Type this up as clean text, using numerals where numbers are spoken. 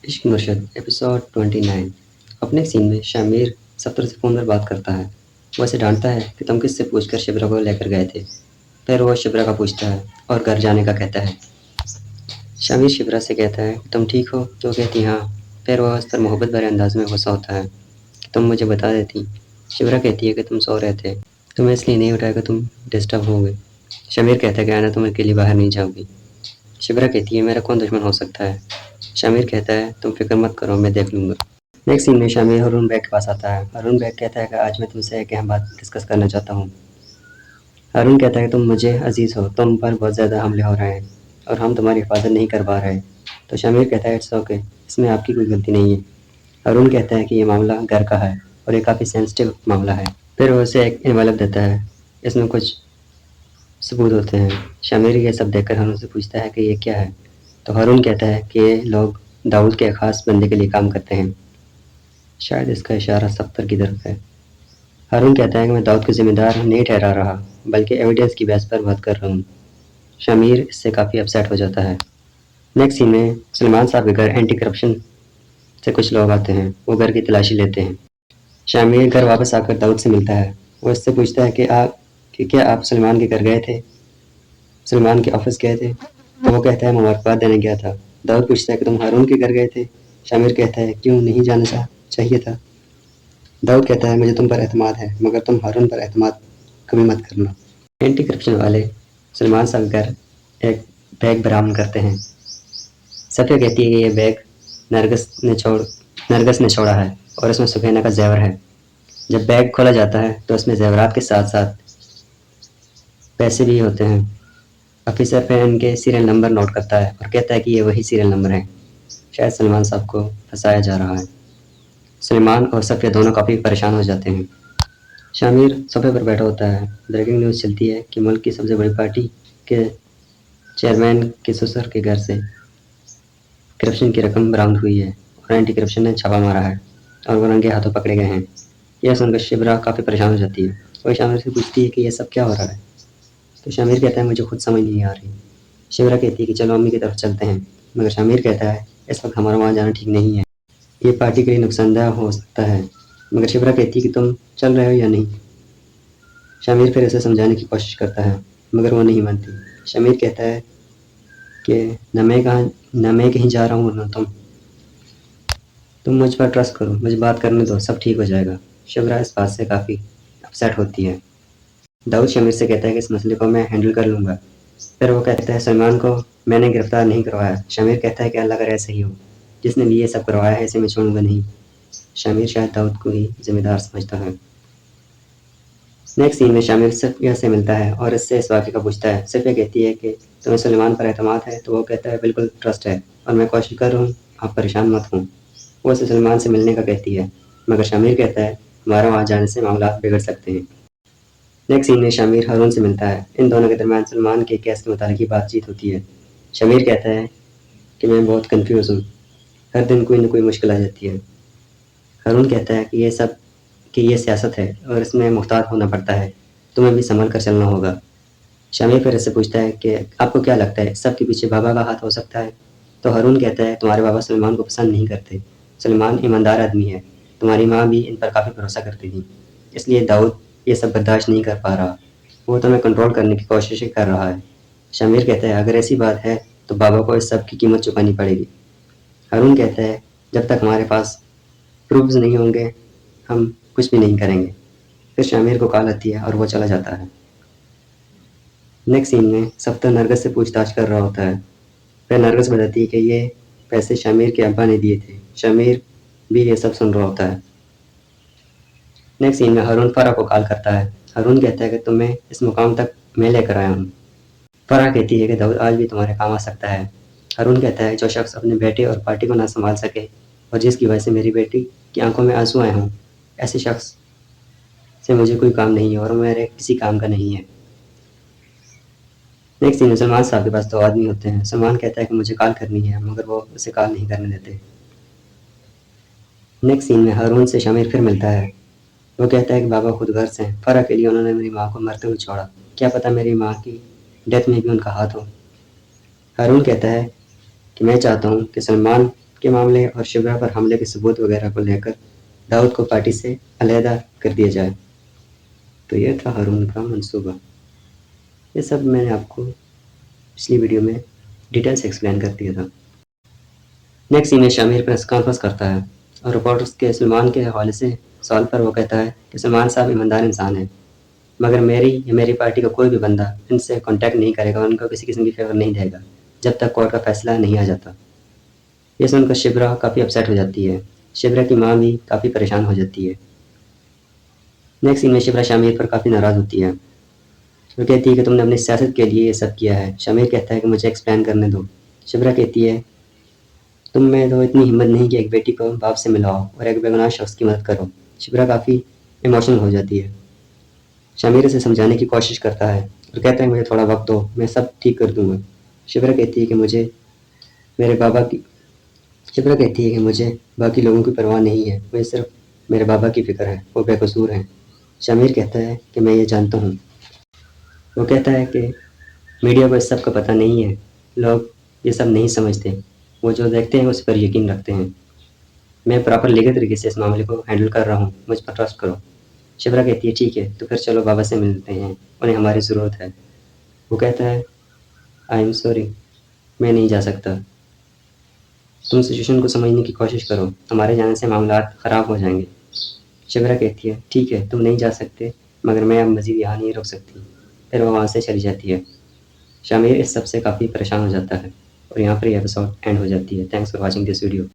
इश्क मुर्शद एपिसोड 29। अपने सीन में शामिर सफदर से फ़ोन पर बात करता है। वो उसे डांटता है कि तुम किससे पूछकर शिबरा को लेकर गए थे। फिर वो शिबरा का पूछता है और घर जाने का कहता है। शामिर शिबरा से कहता है कि तुम ठीक हो, तो कहती हाँ। फिर वह उस पर मोहब्बत भरे अंदाज में गुस्सा होता है कि तुम मुझे बता देती। शिबरा कहती है कि तुम सो रहे थे, तुम्हें इसलिए नहीं उठाया कि तुम डिस्टर्ब हो गए। शामिर कहता है कि आना, तुम अकेली बाहर नहीं जाओगी। शिबरा कहती है मेरा कौन दुश्मन हो सकता है। शामिर कहता है तुम फिक्र मत करो, मैं देख लूँगा। नेक्स्ट सीन में शामिर अरुण बैग के पास आता है। अरुण बैग कहता है कि आज मैं तुमसे एक अहम बात डिस्कस करना चाहता हूँ। अरुण कहता है कि तुम मुझे अजीज़ हो, तुम पर बहुत ज़्यादा हमले हो रहे हैं और हम तुम्हारी हिफाजत नहीं कर पा रहे। तो शामिर कहता है इट्स ओके, इसमें आपकी कोई गलती नहीं है। अरुण कहता है कि ये मामला घर का है और ये काफ़ी सेंसिटिव मामला है। फिर वो उसे एक एनवेलप देता है, इसमें कुछ सबूत होते हैं। शामिर ये सब देखकर अरुण से पूछता है कि ये क्या है। तो अरुण कहता है कि ये लोग दाऊद के ख़ास बंदे के लिए काम करते हैं। शायद इसका इशारा सफ्तर की तरफ है। हारून कहता है कि मैं दाऊद को जिम्मेदार नहीं ठहरा रहा, बल्कि एविडेंस की बेस पर बात कर रहा हूँ। शमीर इससे काफ़ी अपसेट हो जाता है। नेक्स्ट सीन में सलमान साहब के घर एंटी करप्शन से कुछ लोग आते हैं। वो घर की तलाशी लेते हैं। शामिर घर वापस आकर दाऊद से मिलता है। वो इससे पूछता है कि क्या आप सलमान के घर गए थे, सलमान के ऑफिस गए थे। तो वो कहता है मुबारकबाद देने गया था। दाऊद पूछता है कि तुम हारून के घर गए थे। शामिर कहता है क्यों, नहीं जाना चाहिए था। दाऊद कहता है मुझे तुम पर एतमाद है, मगर तुम हारून पर एतमाद कभी मत करना। एंटी करप्शन वाले सलमान साहब घर एक बैग बरामद करते हैं। सफ़िया कहती है कि ये बैग नरगस ने छोड़ा है और इसमें सुफेना का जेवर है। जब बैग खोला जाता है तो उसमें जेवरात के साथ साथ पैसे भी होते हैं। ऑफिसर फिर इनके सीरियल नंबर नोट करता है और कहता है कि ये वही सीरियल नंबर है। शायद सलमान साहब को फंसाया जा रहा है। सलमान और सफ़िया दोनों काफ़ी परेशान हो जाते हैं। शामिर सोफे पर बैठा होता है। ब्रेकिंग न्यूज़ चलती है कि मुल्क की सबसे बड़ी पार्टी के चेयरमैन के ससुर के घर से करप्शन की रकम बरामद हुई है और एंटी करप्शन ने छापा मारा है और वो रंगे हाथों पकड़े गए हैं। यह सुनकर शिबरा काफ़ी परेशान हो जाती है। वह शामिर से पूछती है कि यह सब क्या हो रहा है। तो शामिर कहता है मुझे खुद समझ नहीं आ रही। शिबरा कहती है कि चलो अम्मी की तरफ चलते हैं, मगर शामिर कहता है इस वक्त हमारा वहाँ जाना ठीक नहीं है, ये पार्टी के लिए नुकसानदेह हो सकता है। मगर शिबरा कहती है कि तुम चल रहे हो या नहीं। शामिर फिर इसे समझाने की कोशिश करता है, मगर वो नहीं मानती। शामिर कहता है कि न मैं कहीं जा रहा हूँ न तुम मुझ पर ट्रस्ट करो, मुझे बात करने दो, सब ठीक हो जाएगा। शिबरा इस बात से काफ़ी अपसेट होती है। दाऊद शामिर से कहता है कि इस मसले को मैं हैंडल कर लूँगा। फिर वो कहता है सलमान को मैंने गिरफ्तार नहीं करवाया। शामिर कहता है कि अल्लाह करे ऐसा ही हो, जिसने भी ये सब करवाया है इसे मैं छोड़ूंगा नहीं। शामिर शायद दाऊद को ही जिम्मेदार समझता है। नेक्स्ट सीन में शामिर सफ़िया से मिलता है और इससे इस वाक़े का पूछता है। सफ़िया कहती है कि तुम्हें सलमान पर एतमाद है। तो वो कहता है बिल्कुल ट्रस्ट है और मैं कोशिश कर रहा हूँ, आप परेशान मत हों। वो उसे सलमान से मिलने का कहती है, मगर शामिर कहता है हमारा वहाँ जाने से मामला बिगड़ सकते हैं। नेक्स्ट सीन में शामिर हारून से मिलता है। इन दोनों के दरमियान सलमान के केस के मुतालिक ही बातचीत होती है। शामिर कहता है कि मैं बहुत कन्फ्यूज़ हूँ, हर दिन कोई ना कोई मुश्किल आ जाती है। हारून कहता है कि ये सियासत है और इसमें मुख्तार होना पड़ता है, तुम्हें भी संभल कर चलना होगा। शामिर फिर इससे पूछता है कि आपको क्या लगता है सब के पीछे बाबा का हाथ हो सकता है। तो हारून कहता है तुम्हारे बाबा सलमान को पसंद नहीं करते, सलमान ईमानदार आदमी है, तुम्हारी माँ भी इन पर काफ़ी भरोसा करती थी, इसलिए दाऊद ये सब बर्दाश्त नहीं कर पा रहा, वो तुम्हें कंट्रोल करने की कोशिश कर रहा है। शामिर कहता है अगर ऐसी बात है तो बाबा को इस सब की कीमत चुकानी पड़ेगी। हारून कहता है जब तक हमारे पास प्रूफ्स नहीं होंगे हम कुछ भी नहीं करेंगे। फिर शामिर को कॉल आती है और वो चला जाता है। नेक्स्ट सीन में सफ्तर नरगस से पूछताछ कर रहा होता है। फिर नरगस बताती है कि ये पैसे शामिर के अब्बा ने दिए थे। शामिर भी ये सब सुन रहा होता है। नेक्स्ट सीन में हारून फराह को कॉल करता है। हारून कहता है कि तुम्हें इस मुकाम तक मैं लेकर आया हूँ। फराह कहती है कि दाऊद आज भी तुम्हारे काम आ सकता है। हारून कहता है जो शख्स अपने बेटे और पार्टी को ना संभाल सके और जिसकी वजह से मेरी बेटी की आंखों में आंसू आए हों, ऐसे शख्स से मुझे कोई काम नहीं है और मेरे किसी काम का नहीं है। नेक्स्ट सीन में सलमान साहब के पास दो आदमी होते हैं। सलमान कहता है कि मुझे कॉल करनी है, मगर वो उसे कॉल नहीं करने देते। नेक्स्ट सीन में हारून से शामिर फिर मिलता है। वो कहता है कि बाबा खुद घर से हैं, फ़र्क के लिए उन्होंने मेरी माँ को मरते हुए छोड़ा, क्या पता मेरी माँ की डेथ में भी उनका हाथ हो। हारून कहता है कि मैं चाहता हूँ कि सलमान के मामले और शिबरा पर हमले के सबूत वगैरह को लेकर दाऊद को पार्टी से अलहदा कर दिया जाए। तो ये था हारून का मंसूबा। ये सब मैंने आपको पिछली वीडियो में डिटेल से एक्सप्लेन कर दिया था। नेक्स्ट सीन में शामिर प्रेस कॉन्फ्रेंस करता है और रिपोर्टर्स के सलमान के हवाले से सवाल पर वो कहता है कि सलमान साहब ईमानदार इंसान है, मगर मेरी या मेरी पार्टी का कोई भी बंदा इनसे कांटेक्ट नहीं करेगा और उनको किसी किस्म की फेवर नहीं देगा जब तक कोर्ट का फैसला नहीं आ जाता। ये सुनकर शिबरा काफ़ी अपसेट हो जाती है। शिबरा की माँ भी काफ़ी परेशान हो जाती है। नेक्स्ट सीन में शिबरा शामिर पर काफ़ी नाराज़ होती है। वो कहती है कि तुमने अपनी सियासत के लिए ये सब किया है। शामिर कहता है कि मुझे एक्सप्लेन करने दो। शिबरा कहती है तुम में तो इतनी हिम्मत नहीं कि एक बेटी को बाप से मिलाओ और एक बेगुनाह शख्स की मदद करो। शिबरा काफ़ी इमोशनल हो जाती है। शामिर इसे समझाने की कोशिश करता है और कहता है मुझे थोड़ा वक्त दो, मैं सब ठीक कर दूंगा। शिबरा कहती है कि मुझे मेरे बाबा की शिप्रा कहती है कि मुझे बाकी लोगों की परवाह नहीं है, मुझे सिर्फ मेरे बाबा की फ़िक्र है, वो बेकसूर हैं। शामिर कहता है कि मैं ये जानता हूँ। वो कहता है कि मीडिया को इस सब का पता नहीं है, लोग ये सब नहीं समझते, वो जो देखते हैं उस पर यकीन रखते हैं। मैं प्रॉपर लीगल तरीके से इस मामले को हैंडल कर रहा हूँ, मुझ पर ट्रस्ट करो। शिप्रा कहती है ठीक है, तो फिर चलो बाबा से मिलते हैं, उन्हें हमारी ज़रूरत है। वो कहता है आई एम सॉरी, मैं नहीं जा सकता। तुम सिचुएशन को समझने की कोशिश करो, हमारे जाने से मामलात ख़राब हो जाएंगे। शिवरा कहती है ठीक है, तुम नहीं जा सकते, मगर मैं अब मज़ीद यहाँ नहीं रुक सकती। फिर वो वहाँ से चली जाती है। शामिर इस सब से काफ़ी परेशान हो जाता है और यहाँ पर ये एपिसोड एंड हो जाती है। Thanks for watching this video.